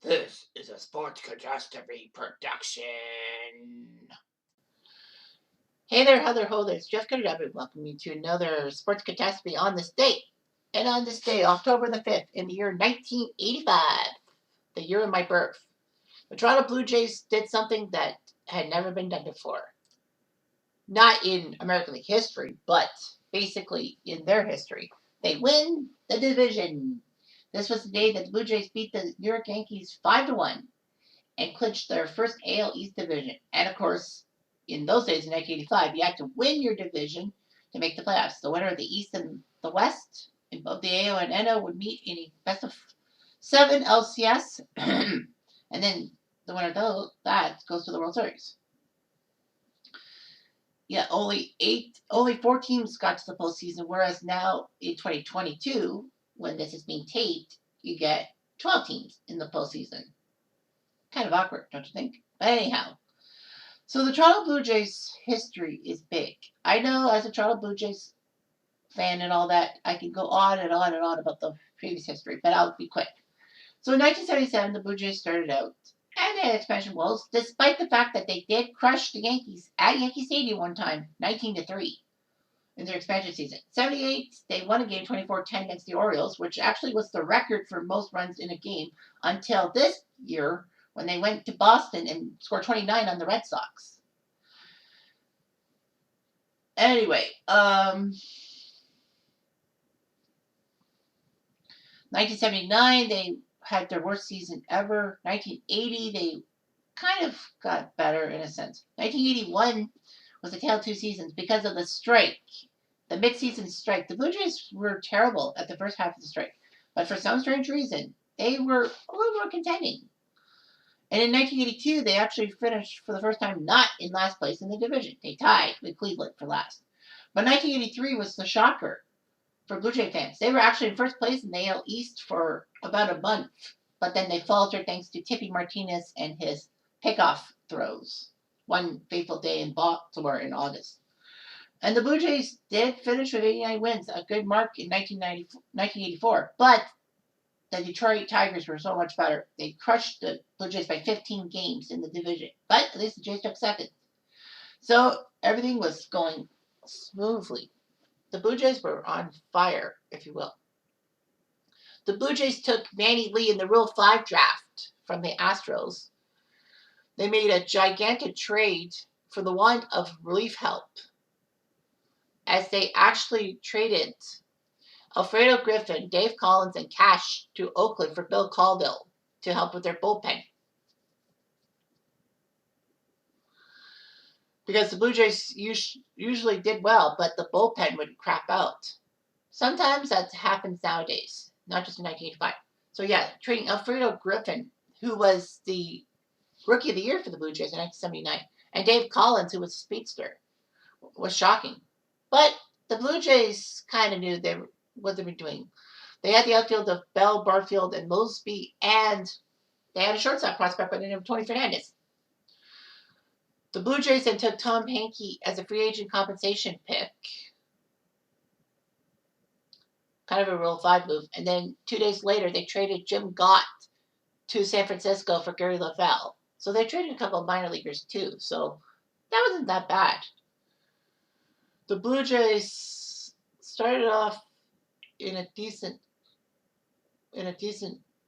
This is a Sports Catastrophe production. Hey there, Heather Ho, there's Jeff Cutastrophe. Welcome you to another Sports Catastrophe on this date. And on this day, October the 5th, in the year 1985, the year of my birth, the Toronto Blue Jays did something that had never been done before. Not in American League history, but basically in their history. They win the division. This was the day that the Blue Jays beat the New York Yankees 5-1. And clinched their first AL East division. And of course, in those days, in 1985, you had to win your division to make the playoffs. The winner of the East and the West in both the AL and NL would meet in a best of 7 LCS, and then the winner of that goes to the World Series. Yeah, only 4 teams got to the postseason, whereas now in 2022, when this is being taped, you get 12 teams in the postseason. Kind of awkward, don't you think? But anyhow, so the Toronto Blue Jays history is big. I know as a Toronto Blue Jays fan and all that, I can go on and on and on about the previous history, but I'll be quick. So in 1977, the Blue Jays started out, and they had expansion goals, despite the fact that they did crush the Yankees at Yankee Stadium one time, 19-3, in their expansion season. 78, they won a game 24-10 against the Orioles, which actually was the record for most runs in a game until this year, when they went to Boston and scored 29 on the Red Sox. Anyway, 1979, they had their worst season ever. 1980, they kind of got better in a sense. 1981 was a tale of two seasons because of the strike, the mid-season strike. The Blue Jays were terrible at the first half of the strike, but for some strange reason, they were a little more contending. And in 1982, they actually finished for the first time not in last place in the division. They tied with Cleveland for last. But 1983 was the shocker for Blue Jay fans. They were actually in first place in the AL East for about a month, but then they faltered thanks to Tippy Martinez and his pickoff throws one fateful day in Baltimore in August. And the Blue Jays did finish with 89 wins, a good mark in 1984, but the Detroit Tigers were so much better. They crushed the Blue Jays by 15 games in the division. But at least the Jays took second. So everything was going smoothly. The Blue Jays were on fire, if you will. The Blue Jays took Manny Lee in the Rule 5 draft from the Astros. They made a gigantic trade for the want of relief help, as they actually traded Alfredo Griffin, Dave Collins, and Cash to Oakland for Bill Caldwell to help with their bullpen. Because the Blue Jays usually did well, but the bullpen would crap out. Sometimes that happens nowadays, not just in 1985. So yeah, trading Alfredo Griffin, who was the Rookie of the Year for the Blue Jays in 1979, and Dave Collins, who was a speedster, was shocking. But the Blue Jays kind of knew what they were doing. They had the outfield of Bell, Barfield, and Mosby, and they had a shortstop prospect by the name of Tony Fernandez. The Blue Jays then took Tom Hankey as a free agent compensation pick. Kind of a Rule 5 move. And then 2 days later, they traded Jim Gott to San Francisco for Gary LaVelle. So they traded a couple of minor leaguers too. So that wasn't that bad. The Blue Jays started off in a decent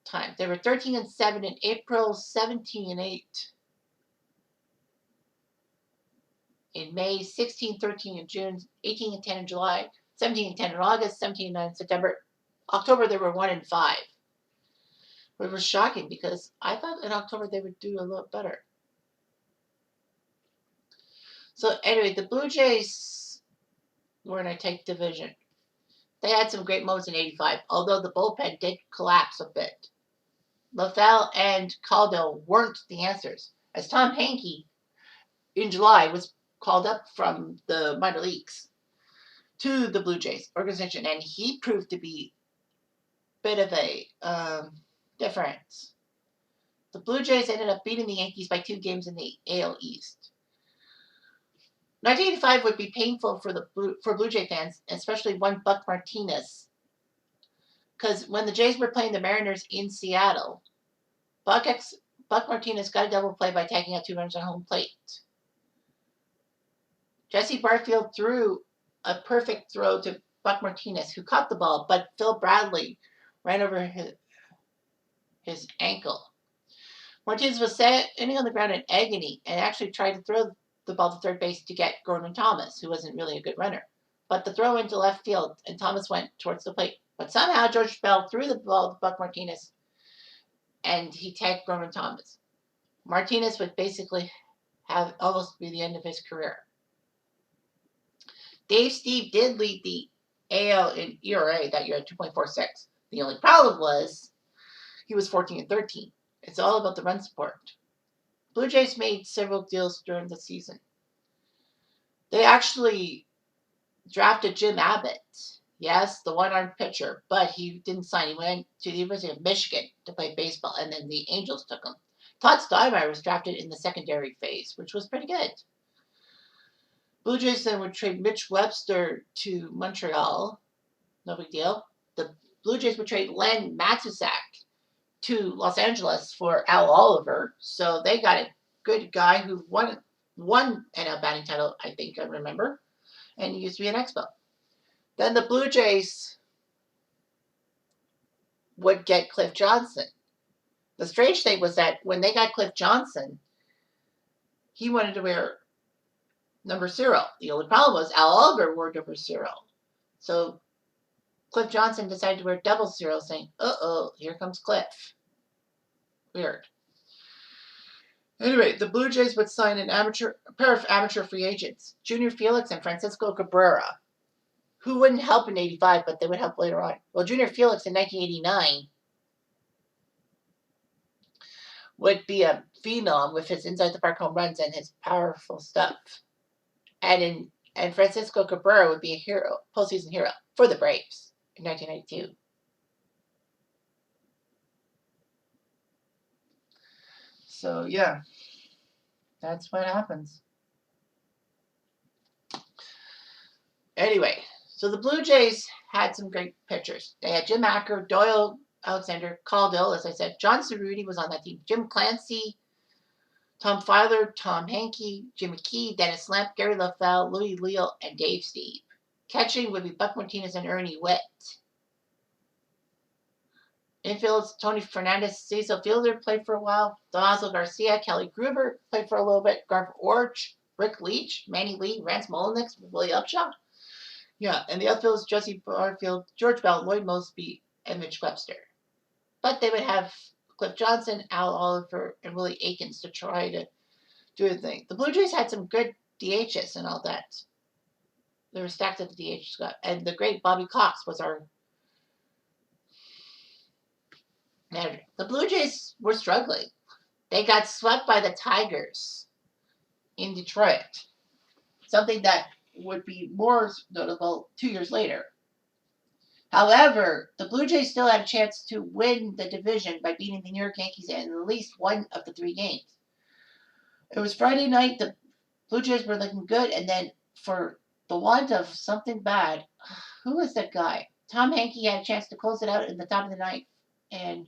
time. They were 13-7 in April, 17-8 in May, 16-13 in June, 18-10 in July, 17-10 in August, 17-9 in September. October, they were 1-5. It was shocking because I thought in October they would do a lot better. So anyway, the Blue Jays were in a tight division. They had some great moments in 85, although the bullpen did collapse a bit. LaVelle and Caldwell weren't the answers, as Tom Hankey in July was called up from the minor leagues to the Blue Jays organization, and he proved to be a bit of a difference. The Blue Jays ended up beating the Yankees by 2 games in the AL East. 1985 would be painful for Blue Jay fans, especially one Buck Martinez, because when the Jays were playing the Mariners in Seattle, Buck Martinez got a double play by tagging out 2 runners on home plate. Jesse Barfield threw a perfect throw to Buck Martinez, who caught the ball, but Phil Bradley ran over his ankle. Martinez was sitting on the ground in agony and actually tried to throw the ball to third base to get Gordon Thomas, who wasn't really a good runner. But the throw went to left field, and Thomas went towards the plate. But somehow George Bell threw the ball to Buck Martinez, and he tagged Gordon Thomas. Martinez would basically have almost be the end of his career. Dave Steve did lead the AL in ERA that year at 2.46. The only problem was he was 14-13. It's all about the run support. Blue Jays made several deals during the season. They actually drafted Jim Abbott. Yes, the one-armed pitcher, but he didn't sign. He went to the University of Michigan to play baseball, and then the Angels took him. Todd Steinmeier was drafted in the secondary phase, which was pretty good. Blue Jays then would trade Mitch Webster to Montreal. No big deal. The Blue Jays would trade Len Matusak to Los Angeles for Al Oliver. So they got a good guy who won NL batting title, I think I remember. And he used to be an Expo. Then the Blue Jays would get Cliff Johnson. The strange thing was that when they got Cliff Johnson, he wanted to wear number 0. The only problem was Al Oliver wore number 0. So Cliff Johnson decided to wear double 0, saying, uh-oh, here comes Cliff. Weird. Anyway, the Blue Jays would sign a pair of amateur free agents, Junior Felix and Francisco Cabrera, who wouldn't help in 85, but they would help later on. Well, Junior Felix in 1989 would be a phenom with his inside the park home runs and his powerful stuff. And Francisco Cabrera would be a hero, postseason hero for the Braves in 1992. So yeah, that's what happens. Anyway, so the Blue Jays had some great pitchers. They had Jim Acker, Doyle Alexander, Caudill, as I said. John Cerruti was on that team. Jim Clancy, Tom Filer, Tom Hankey, Jim McKee, Dennis Lamp, Gary LaFell, Louis Leal, and Dave Steve. Catching would be Buck Martinez and Ernie Witt. Infields, Tony Fernandez, Cecil Fielder played for a while. Damaso Garcia, Kelly Gruber played for a little bit. Garth Orch, Rick Leach, Manny Lee, Rance Mulliniks, Willie Upshaw. Yeah, and the outfielders, Jesse Barfield, George Bell, Lloyd Mosby, and Mitch Webster. But they would have Cliff Johnson, Al Oliver, and Willie Aikens to try to do a thing. The Blue Jays had some good DHs and all that. They were stacked at the DH spot. And the great Bobby Cox was our manager. The Blue Jays were struggling. They got swept by the Tigers in Detroit. Something that would be more notable 2 years later. However, the Blue Jays still had a chance to win the division by beating the New York Yankees in at least one of the 3 games. It was Friday night. The Blue Jays were looking good, and then for the want of something bad, who was that guy? Tom Hankey had a chance to close it out in the top of the ninth, and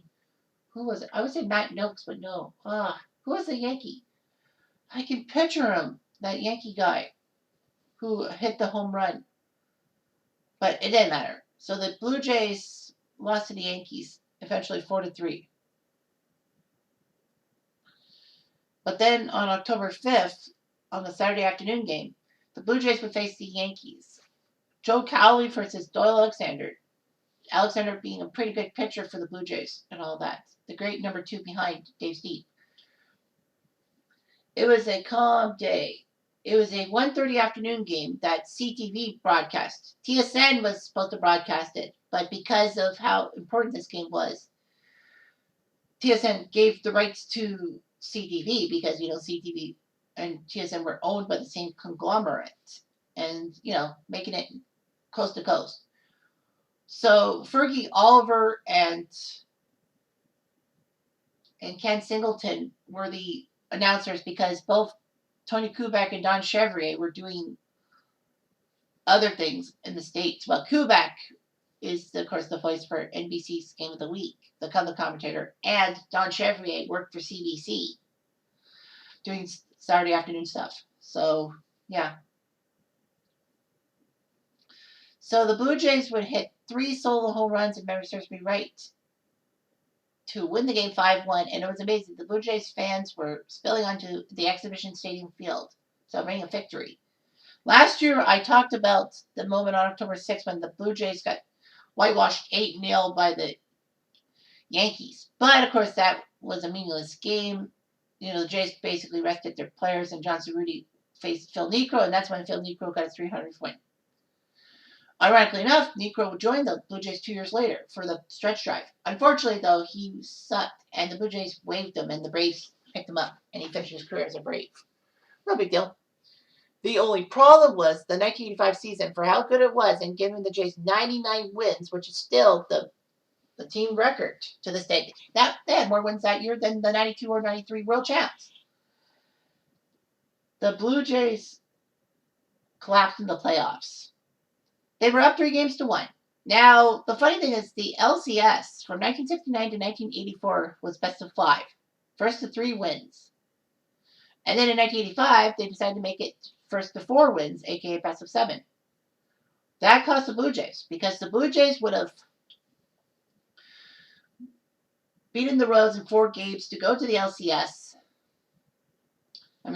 who was it? I would say Matt Noakes, but no. Who was the Yankee? I can picture him, that Yankee guy who hit the home run. But it didn't matter. So the Blue Jays lost to the Yankees, eventually 4-3. But then on October 5th, on the Saturday afternoon game, the Blue Jays would face the Yankees. Joe Cowley versus Doyle Alexander. Alexander being a pretty good pitcher for the Blue Jays and all that. The great number 2 behind Dave Steve. It was a calm day. It was a 1:30 afternoon game that CTV broadcast. TSN was supposed to broadcast it, but because of how important this game was, TSN gave the rights to CTV because, CTV and TSN were owned by the same conglomerate and, making it coast to coast. So Fergie Oliver and Ken Singleton were the announcers because both Tony Kubek and Don Chevrier were doing other things in the States. Well, Kubek is, of course, the voice for NBC's Game of the Week, the color commentator, and Don Chevrier worked for CBC doing Saturday afternoon stuff. So, yeah. So the Blue Jays would hit 3 solo home runs, if memory serves me right, to win the game 5-1, and it was amazing. The Blue Jays fans were spilling onto the exhibition stadium field, celebrating a victory. Last year, I talked about the moment on October 6th when the Blue Jays got whitewashed 8-0 by the Yankees. But, of course, that was a meaningless game. You know, the Jays basically rested their players, and John Cerruti faced Phil Niekro, and that's when Phil Niekro got his 300th win. Ironically enough, Niekro joined the Blue Jays 2 years later for the stretch drive. Unfortunately, though, he sucked, and the Blue Jays waived him, and the Braves picked him up, and he finished his career as a Brave. No big deal. The only problem was the 1985 season, for how good it was, and giving the Jays 99 wins, which is still the team record to this day. That they had more wins that year than the 92 or 93 world champs. The Blue Jays collapsed in the playoffs. They were up 3-1. Now, the funny thing is the LCS from 1969 to 1984 was best of 5. First to 3 wins. And then in 1985, they decided to make it first to 4 wins, aka best of 7. That cost the Blue Jays, because the Blue Jays would have beaten the Royals in 4 games to go to the LCS.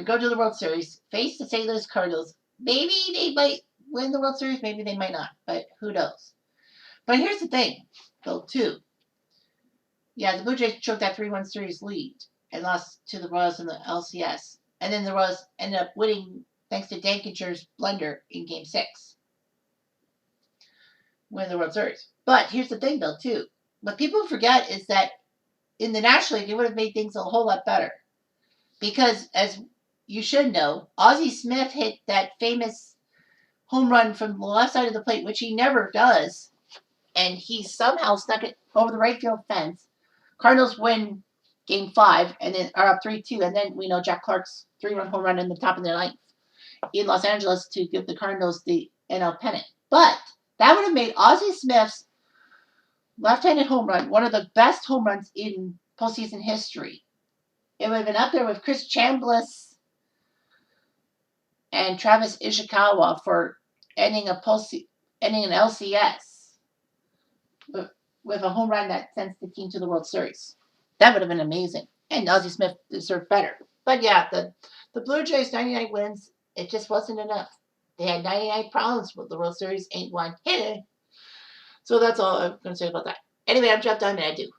Go to the World Series, face the St. Louis Cardinals. Maybe they might win the World Series, maybe they might not, but who knows. But here's the thing, though, too. Yeah, the Blue Jays choked that 3-1 series lead and lost to the Royals in the LCS. And then the Royals ended up winning thanks to Dankinger's blunder in Game 6. Win the World Series. But here's the thing, though, too. What people forget is that in the National League, it would have made things a whole lot better. Because, as you should know, Ozzie Smith hit that famous home run from the left side of the plate, which he never does. And he somehow snuck it over the right field fence. Cardinals win Game 5 and then are up 3-2. And then we know Jack Clark's 3-run home run in the top of the ninth in Los Angeles to give the Cardinals the NL pennant. But that would have made Ozzie Smith's left-handed home run one of the best home runs in postseason history. It would have been up there with Chris Chambliss and Travis Ishikawa for ending an LCS with a home run that sends the team to the World Series. That would have been amazing. And Ozzie Smith deserved better. But yeah, the Blue Jays 99 wins, it just wasn't enough. They had 99 problems with the World Series, ain't one hit it. So that's all I'm going to say about that. Anyway, I'm Jeff Diamond. I do.